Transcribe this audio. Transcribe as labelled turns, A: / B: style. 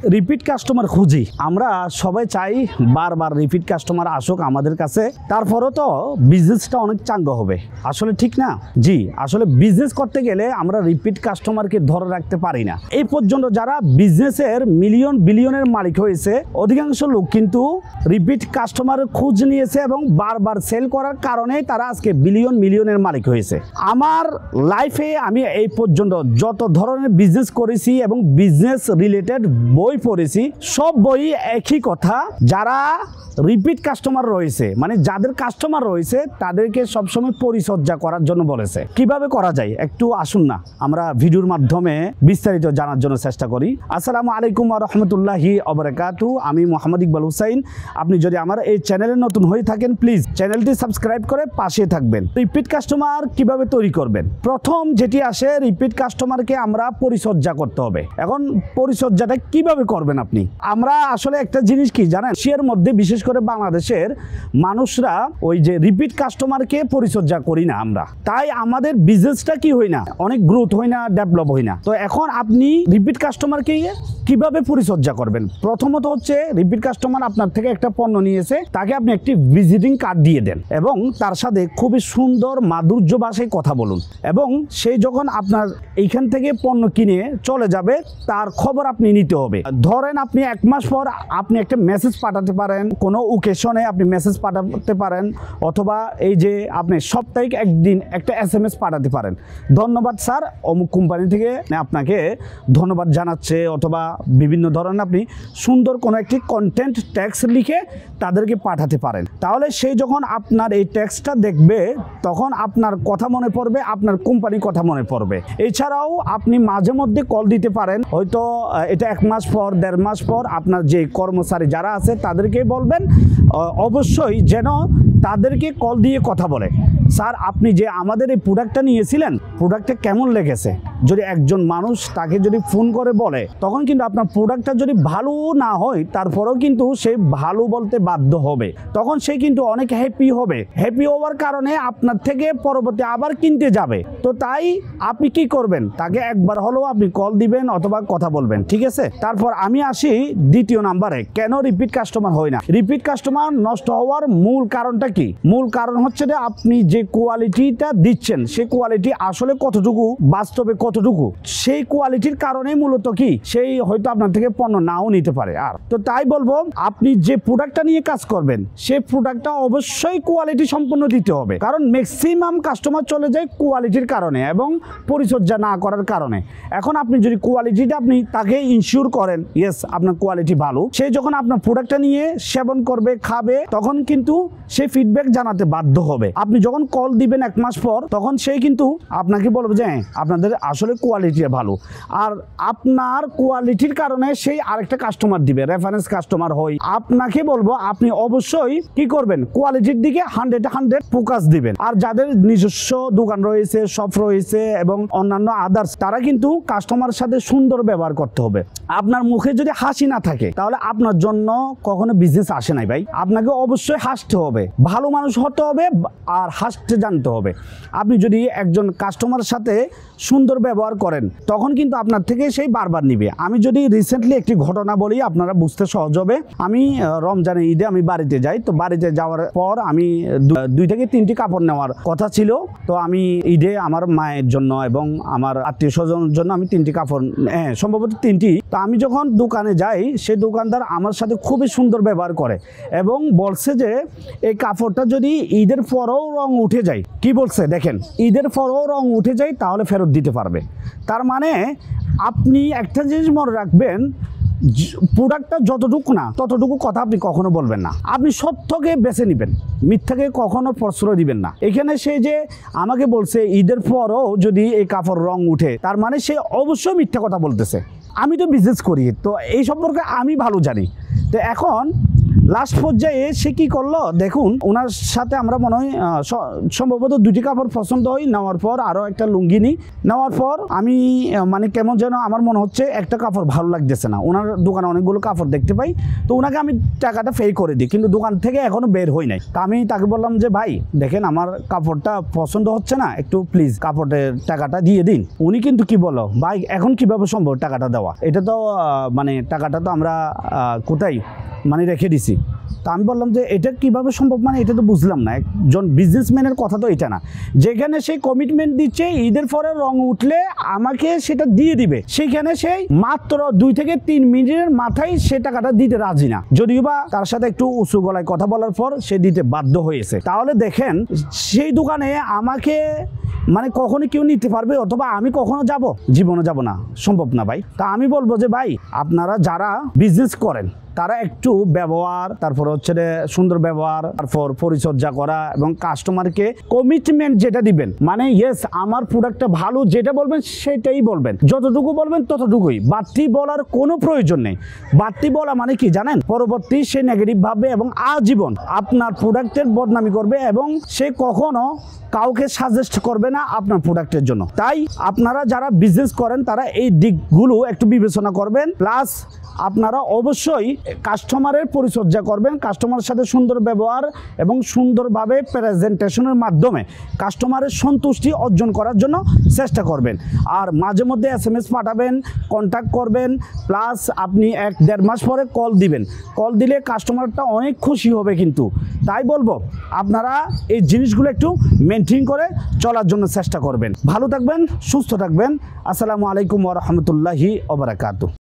A: Repeat customer খুঁজি, আমরা সবাই চাই বারবার রিপিট কাস্টমার আসুক আমাদের কাছে, তারপরও তো বিজনেসটা অনেক চাঙ্গা হবে। আসলে ঠিক না? জি, আসলে বিজনেস করতে গেলে আমরা রিপিট কাস্টমারকে ধরে রাখতে পারি না। এই পর্যন্ত যারা বিজনেসের মিলিয়ন বিলিয়নের মালিক হয়েছে, অধিকাংশ লোক কিন্তু রিপিট কাস্টমারের খোঁজ নিয়েছে এবং বারবার সেল করার কারণে তারা আজকে বিলিয়ন মিলিয়নের মালিক হয়েছে। আমার লাইফে আমি এই পর্যন্ত যত ধরনের বিজনেস করেছি এবং বিজনেস রিলেটেড বই পড়েছি, সব বই একই কথা, যারা রিপিট কাস্টমার রয়েছে, মানে যাদের কাস্টমার রয়েছে তাদেরকে সবসময় পরিচর্যা করার জন্য বলেছে। কিভাবে করা যায় একটু আসুন না আমরা ভিডিওর মাধ্যমে বিস্তারিত জানার জন্য চেষ্টা করি। আসসালামু আলাইকুম ওয়া রাহমাতুল্লাহি ওয়া বারাকাতুহু। আমি মোহাম্মদ ইকবাল হুসাইন। আপনি যদি আমার এই চ্যানেলে নতুন হয়ে থাকেন, প্লিজ চ্যানেলটি সাবস্ক্রাইব করে পাশে থাকবেন। রিপিট কাস্টমার কিভাবে তৈরি করবেন? প্রথম যেটি আসে, রিপিট কাস্টমারকে আমরা পরিচর্যা করতে হবে। এখন পরিচর্যাটা কিভাবে করবেন আপনি? আমরা আসলে একটা জিনিস কি জানেন, এশিয়ার মধ্যে বিশেষ করে বাংলাদেশের মানুষরা ওই যে রিপিট কাস্টমারকে পরিচর্যা করি না আমরা, তাই আমাদের বিজনেসটা কি হয় না, অনেক গ্রোথ হয় না, ডেভেলপ হয় না। তো এখন আপনি রিপিট কাস্টমারকে কিভাবে পরিচর্যা করবেন? প্রথমত হচ্ছে, রিপিট কাস্টমার আপনার থেকে একটা পণ্য নিয়েছে, তাকে আপনি একটি ভিজিটিং কার্ড দিয়ে দেন এবং তার সাথে খুবই সুন্দর মাধুর্য ভাষায় কথা বলুন, এবং সেই যখন আপনার এইখান থেকে পণ্য কিনে চলে যাবে তার খবর আপনি নিতে হবে। ধরেন আপনি 1 মাস পর আপনি একটা মেসেজ পাঠাতে পারেন, কোনো ওকেশনে আপনি মেসেজ পাঠাতে পারেন, অথবা এই যে আপনি সাপ্তাহিক একদিন একটা SMS পাঠাতে পারেন, ধন্যবাদ স্যার, অমুক কোম্পানি থেকে আপনাকে ধন্যবাদ জানাচ্ছে, অথবা বিভিন্ন ধরনের আপনি সুন্দর কোনো একটি কন্টেন্ট ট্যাক্স লিখে তাদেরকে পাঠাতে পারেন। তাহলে সেই যখন আপনার এই ট্যাক্সটা দেখবে তখন আপনার কথা মনে পড়বে, আপনার কোম্পানির কথা মনে পড়বে। এছাড়াও আপনি মাঝে মধ্যে কল দিতে পারেন, হয়তো এটা 1 মাস পর 1.5 মাস পর আপনার যে কর্মচারী যারা আছে তাদেরকে বলবেন অবশ্যই যেন তাদেরকে কল দিয়ে কথা বলে, স্যার আপনি যে আমাদের এই প্রোডাক্টটা নিয়েছিলেন, প্রোডাক্টটা কেমন লেগেছে। যদি একজন মানুষ তাকে যদি ফোন করে বলে, তখন কিন্তু আপনার প্রোডাক্টটা যদি ভালো না হয় তারপরেও কিন্তু সে ভালো বলতে বাধ্য হবে, তখন সে কিন্তু অনেক হ্যাপি হবে। হ্যাপি হওয়ার কারণে আপনার থেকে পরবর্তী আবার কিনতে যাবে। তো তাই আপনি কি করবেন, তাকে একবার হলেও আপনি কল দিবেন অথবা কথা বলবেন, ঠিক আছে? তারপর আমি আসি দ্বিতীয় নাম্বারে, কেন রিপিট কাস্টমার হয় না। রিপিট কাস্টমার নষ্ট হওয়ার মূল কারণটা কি? মূল কারণ হচ্ছে যে আপনি যে কোয়ালিটিটা দিচ্ছেন সেই কোয়ালিটি আসলে কতটুকু, বাস্তবে কতটুকু, সেই কোয়ালিটির কারণে মূলত কি সেই হয়তো আপনার থেকে পণ্য নাও নিতে পারে। আর তো তাই বলবো, আপনি যে প্রোডাক্টটা নিয়ে কাজ করবেন সেই প্রোডাক্টটা অবশ্যই কোয়ালিটি সম্পন্ন দিতে হবে, কারণ ম্যাক্সিমাম কাস্টমার চলে যায় কোয়ালিটির কারণে এবং পরিচর্যা না করার কারণে। এখন আপনি যদি কোয়ালিটিটা আপনি তাকে ইনশিওর করেন, ইয়েস আপনার কোয়ালিটি ভালো, সে যখন আপনার প্রোডাক্টটা নিয়ে সেবন করবে, খাবে, তখন কিন্তু সে ফিডব্যাক জানাতে বাধ্য হবে। আপনি যখন কল দিবেন 1 মাস পর, তখন সে কিন্তু আপনাকে বলবে যে হ্যাঁ আপনাদের আসলে কোয়ালিটিটা ভালো, আর আপনার কোয়ালিটির কারণে সেই আরেকটা কাস্টমার দিবে, রেফারেন্স কাস্টমার হয়। আপনাকে বলবো আপনি অবশ্যই কি করবেন, কোয়ালিটির দিকে 100 ফোকাস দিবেন। আর যাদের নিজস্ব দোকান রয়েছে, শপ রয়েছে এবং অন্যান্য আদার্স, তারা কিন্তু কাস্টমারের সাথে সুন্দর ব্যবহার করতে হবে। আপনার মুখে যদি হাসি না থাকে তাহলে আপনার জন্য কখনো বিজনেস আসে নাই ভাই। আপনাকে অবশ্যই হাসতে হবে, ভালো মানুষ হতে হবে আর হাসতে জানতে হবে। আপনি যদি একজন কাস্টমারের সাথে সুন্দর ব্যবহার করেন তখন কিন্তু আপনার থেকে সেই বারবার নিবে। আমি যদি রিসেন্টলি একটি ঘটনা বলি আপনারা বুঝতে সহজ হবে। আমি রমজানের ঈদে আমি বাড়িতে যাই, তো বাড়িতে যাওয়ার পর আমি 2 থেকে 3টি কাপড় নেওয়ার কথা ছিল। তো আমি ঈদে আমার মায়ের জন্য এবং আমার আত্মীয় স্বজনের জন্য আমি 3টি কাপড়, হ্যাঁ সম্ভবত 3টি। তো আমি যখন দোকানে যাই, সেই দোকানদার আমার সাথে খুবই সুন্দর ব্যবহার করে এবং বলছে যে এই কাপড়টা যদি ঈদের পরেও রং উঠে যায়, কি বলছে দেখেন, ঈদের পরেও রং উঠে যায় তাহলে ফেরত দিতে পারবে। তার মানে আপনি একটা জিনিস মনে রাখবেন, প্রোডাক্টটা যতটুকু না ততটুকু কথা আপনি কখনো বলবেন না। আপনি সত্যকে বেছে নেবেন, মিথ্যাকে কখনো প্রশ্রয় দিবেন না। এখানে সে যে আমাকে বলছে ঈদের পরও যদি এই কাপড় রং উঠে, তার মানে সে অবশ্যই মিথ্যা কথা বলতেছে। আমি তো বিজনেস করি, তো এই সম্পর্কে আমি ভালো জানি। তো এখন লাস্ট পর্যায়ে সে কি করলো দেখুন, ওনার সাথে আমরা মনে হয় সম্ভবত 2টি কাপড় পছন্দ হয়। নেওয়ার পর আরও একটা লুঙ্গি নিই। নেওয়ার পর আমি মানে কেমন যেন আমার মনে হচ্ছে একটা কাপড় ভালো লাগতেছে না। ওনার দোকানে অনেকগুলো কাপড় দেখতে পাই, তো ওনাকে আমি টাকাটা পে করে দিই, কিন্তু দোকান থেকে এখনও বের হই নাই। তা আমি তাকে বললাম যে ভাই দেখেন আমার কাপড়টা পছন্দ হচ্ছে না, একটু প্লিজ কাপড়ের টাকাটা দিয়ে দিন। উনি কিন্তু কি বললো, ভাই এখন কিভাবে সম্ভব টাকাটা দেওয়া, এটা তো মানে টাকাটা তো আমরা কোথায় মানে রেখে দিছি। তা আমি বললাম যে এটা কিভাবে সম্ভব, মানে এটা তো বুঝলাম না। একজন বিজনেসম্যানের কথা তো এটা না, যেখানে সেই কমিটমেন্ট দিচ্ছে ঈদের পরে রং উঠলে আমাকে সেটা দিয়ে দিবে, সেখানে সেই মাত্র 2 থেকে 3 মিনিটের মাথায় সে টাকাটা দিতে রাজি না, যদিও বা তার সাথে একটু উঁচু গলায় কথা বলার পর সে দিতে বাধ্য হয়েছে। তাহলে দেখেন সেই দোকানে আমাকে মানে কখনো কেউ নিতে পারবে, অথবা আমি কখনো যাব? জীবনে যাব না, সম্ভব না ভাই। তা আমি বলবো যে ভাই আপনারা যারা বিজনেস করেন তারা একটু ব্যবহার, তারপর হচ্ছে সুন্দর ব্যবহার, তারপর পরিচর্যা করা এবং কাস্টমারকে কমিটমেন্ট যেটা দিবেন, মানে ইয়েস আমার প্রোডাক্টটা ভালো যেটা বলবেন সেটাই বলবেন, যতটুকু বলবেন ততটুকুই, বাড়তি বলার কোনো প্রয়োজন নেই। বাড়তি বলা মানে কি জানেন, পরবর্তী সে নেগেটিভ ভাববে এবং আজীবন আপনার প্রোডাক্টের বদনামি করবে এবং সে কখনো কাউকে সাজেস্ট করবে না আপনার প্রোডাক্টের জন্য। তাই আপনারা যারা বিজনেস করেন তারা এই দিকগুলো একটু বিবেচনা করবেন। প্লাস আপনারা অবশ্যই কাস্টমারের পরিচর্যা করবেন, কাস্টমারের সাথে সুন্দর ব্যবহার এবং সুন্দরভাবে প্রেজেন্টেশনের মাধ্যমে কাস্টমারের সন্তুষ্টি অর্জন করার জন্য চেষ্টা করবেন। আর মাঝে মধ্যে SMS পাঠাবেন, কন্ট্যাক্ট করবেন, প্লাস আপনি 1-1.5 মাস পরে কল দিবেন। কল দিলে কাস্টমারটা অনেক খুশি হবে। কিন্তু তাই বলবো আপনারা এই জিনিসগুলো একটু মেনটেন করে চলার জন্য চেষ্টা করবেন। ভালো থাকবেন, সুস্থ থাকবেন। আসসালামু আলাইকুম ওয়া রাহমাতুল্লাহি ওয়া বারাকাতুহু।